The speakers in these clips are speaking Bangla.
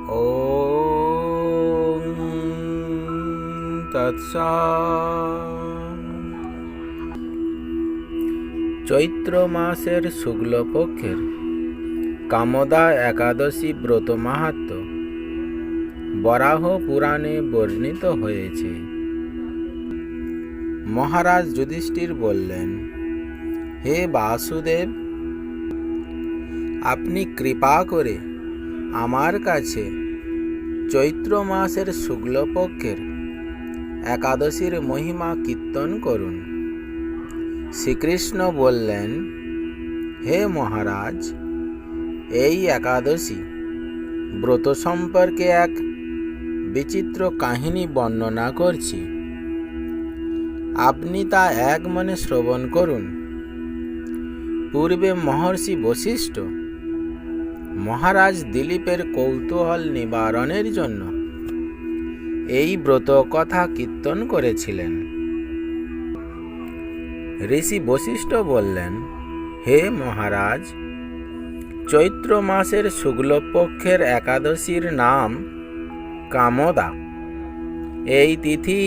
ওম তৎসৎ। চৈত্র মাসের শুক্লপক্ষের কামদা একাদশী ব্রত মাহাত্ম্য বরাহ পুরাণে বর্ণিত হয়েছে। মহারাজ যুধিষ্ঠির বললেন, হে বাসুদেব, আপনি কৃপা করে আমার কাছে চৈত্র মাসের শুক্লপক্ষের একাদশীর মহিমা কীর্তন করুন। শ্রীকৃষ্ণ বললেন, হে মহারাজ, এই একাদশী ব্রত সম্পর্কে এক বিচিত্র কাহিনী বর্ণনা করছি। আপনি তা এক মনে শ্রবণ করুন। পূর্বে মহর্ষি বশিষ্ঠ মহারাজ দিলীপের কৌতূহল নিবারণের জন্য এই ব্রত কথা কীর্তন করেছিলেন। ঋষি বশিষ্ঠ বললেন, হে মহারাজ, চৈত্র মাসের শুক্লপক্ষের একাদশীর নাম কামদা। এই তিথি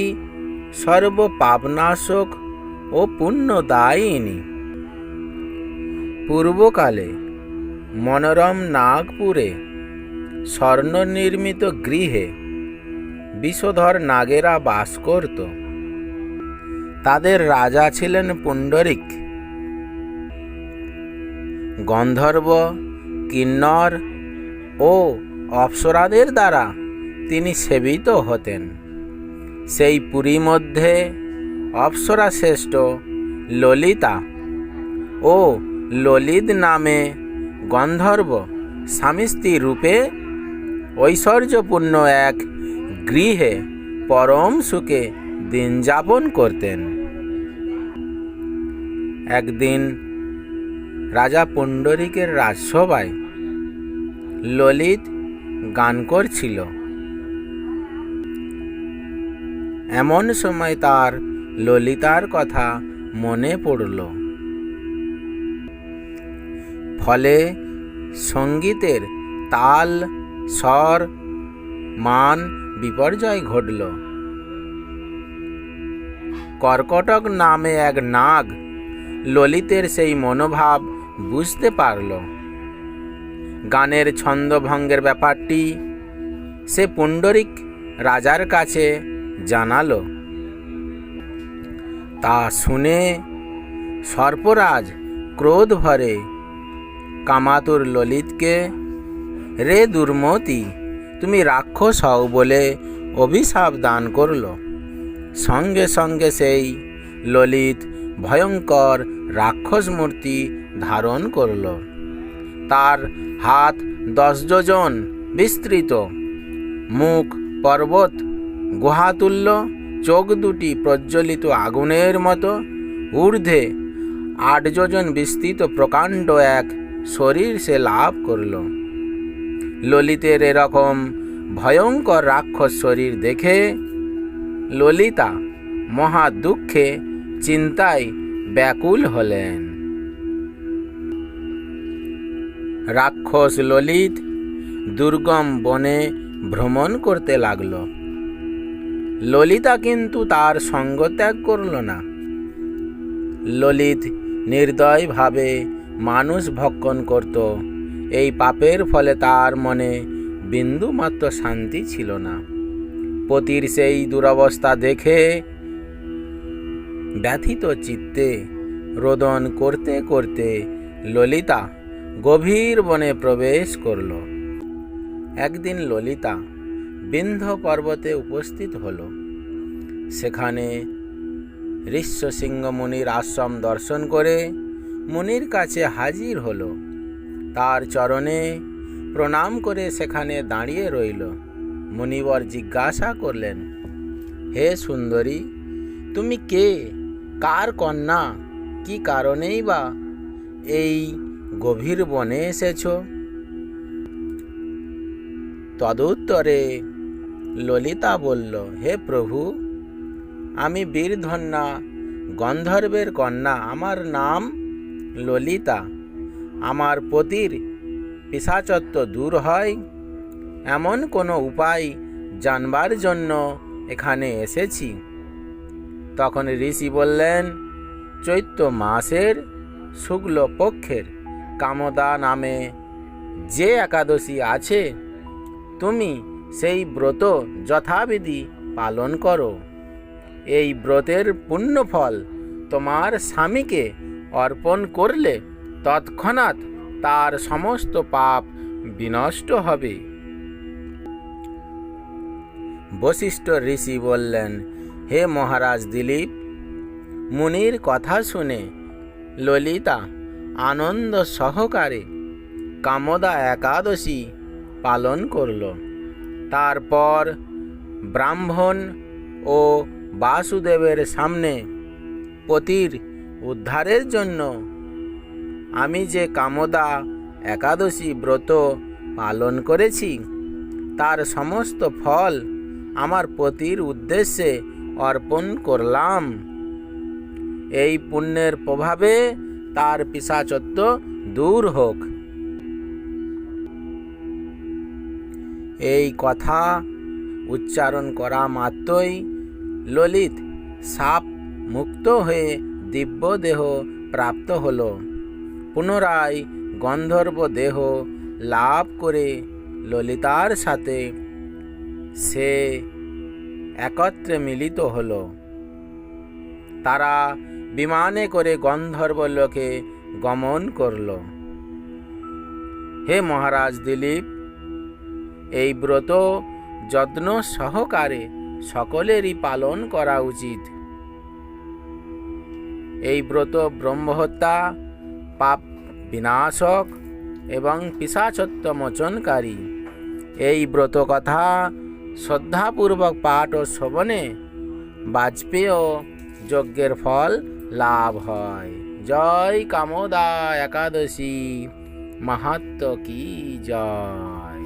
সর্বপাপনাশক ও পুণ্যদায়িনী। পূর্বকালে মনোরম নাগপুরে স্বর্ণনির্মিত গৃহে বিষধর নাগেরা বাস করত। তাদের রাজা ছিলেন পুণ্ডরিক। গন্ধর্ব, কিন্নর ও অপ্সরাদের দ্বারা তিনি সেবিত হতেন। সেই পুরী মধ্যে অপ্সরা শ্রেষ্ঠ ললিতা ও ললিত নামে গন্ধর্ব স্বামী স্ত্রী রূপে ঐশ্বর্যপূর্ণ এক গৃহে পরম সুখে দিন যাপন করতেন। একদিন রাজা পুণ্ডরিকের রাজসভায় ললিত গান করছিল। এমন সময় তার ললিতার কথা মনে পড়ল। ফলে সঙ্গীতের তাল, স্বর, মান বিপর্যয় ঘটল। কর্কটক নামে এক নাগ ললিতের সেই মনোভাব বুঝতে পারল। গানের ছন্দভঙ্গের ব্যাপারটি সে পুণ্ডরিক রাজার কাছে জানালো। তা শুনে সর্পরাজ ক্রোধ ভরে কামাতুর ললিতকে, রে দুর্মতি, তুমি রাক্ষস হও বলে অভিশাপ দান করল। সঙ্গে সঙ্গে সেই ললিত ভয়ঙ্কর রাক্ষস মূর্তি ধারণ করল। তার হাত 10 যোজন বিস্তৃত, মুখ পর্বত গুহাতুল্য, চোখ দুটি প্রজ্বলিত আগুনের মতো, ঊর্ধ্বে 8 যোজন বিস্তৃত প্রকাণ্ড এক শরীর সে লাভ করল। ললিতের এরকম ভয়ঙ্কর রাক্ষস শরীর দেখে ললিতা মহা দুঃখে চিন্তায় ব্যাকুল হলেন। রাক্ষস ললিত দুর্গম বনে ভ্রমণ করতে লাগল। ললিতা কিন্তু তার সঙ্গ ত্যাগ করল না। ললিত নির্দয়ভাবে মানুষ ভক্ষণ করত। এই পাপের ফলে তার মনে বিন্দুমাত্র শান্তি ছিল না। পতির সেই দুরবস্থা দেখে ব্যথিত চিত্তে রোদন করতে করতে ললিতা গভীর বনে প্রবেশ করল। একদিন ললিতা বিন্ধ্য পর্বতে উপস্থিত হল। সেখানে ঋষ্যশৃঙ্গ মুনির আশ্রম দর্শন করে মুনির কাছে হাজির হল। তার চরণে প্রণাম করে সেখানে দাঁড়িয়ে রইল। মুনিবর জিজ্ঞাসা করলেন, হে সুন্দরী, তুমি কে, কার কন্যা, কি কারণেই বা এই গভীর বনে এসেছ? তদুত্তরে ললিতা বলল, হে প্রভু, আমি বীরধন্যা গন্ধর্বের কন্যা। আমার নাম ললিতা। আমার পতির পিশাচত্ব দূর হয় এমন কোনো উপায় জানবার জন্য এখানে এসেছি। তখন ঋষি বললেন, চৈত্র মাসের শুক্ল পক্ষের কামদা নামে যে একাদশী আছে, তুমি সেই ব্রত যথাবিধি পালন করো। এই ব্রতের পুণ্যফল তোমার স্বামীকে অর্পণ করলে তৎক্ষণাৎ তার সমস্ত পাপ বিনষ্ট হবে। বশিষ্ঠ ঋষি বললেন, হে মহারাজ দিলীপ, মুনির কথা শুনে ললিতা আনন্দ সহকারে কামদা একাদশী পালন করল। তারপর ব্রাহ্মণ ও বাসুদেবের সামনে পতির উদ্ধারের জন্য আমি যে কামদা একাদশী ব্রত পালন করেছি, তার সমস্ত ফল আমার পতির উদ্দেশ্যে অর্পণ করলাম। এই পুণ্যের প্রভাবে তার পিশাচত্ব দূর হোক। এই কথা উচ্চারণ করা মাত্রই ললিত সাপ মুক্ত হয়ে দিব্য দেহ প্রাপ্ত হল। পুনরায় গন্ধর্ব দেহ লাভ করে ললিতার সাথে সে একত্রে মিলিত হল। তারা বিমানে করে গন্ধর্ব লোকে গমন করল। হে মহারাজ দিলীপ, এই ব্রত যত্ন সহকারে সকলেরই পালন করা উচিত। এই ব্রত ব্রহ্মহত্যা, পাপ বিনাশক এবং পিশাচত্ব মোচনকারী। এই ব্রত কথা শ্রদ্ধাপূর্বক পাঠ ও শ্রবণে বাজপেয় যজ্ঞের ফল লাভ হয়। জয় কামদা একাদশী মাহাত্ম্য কি জয়।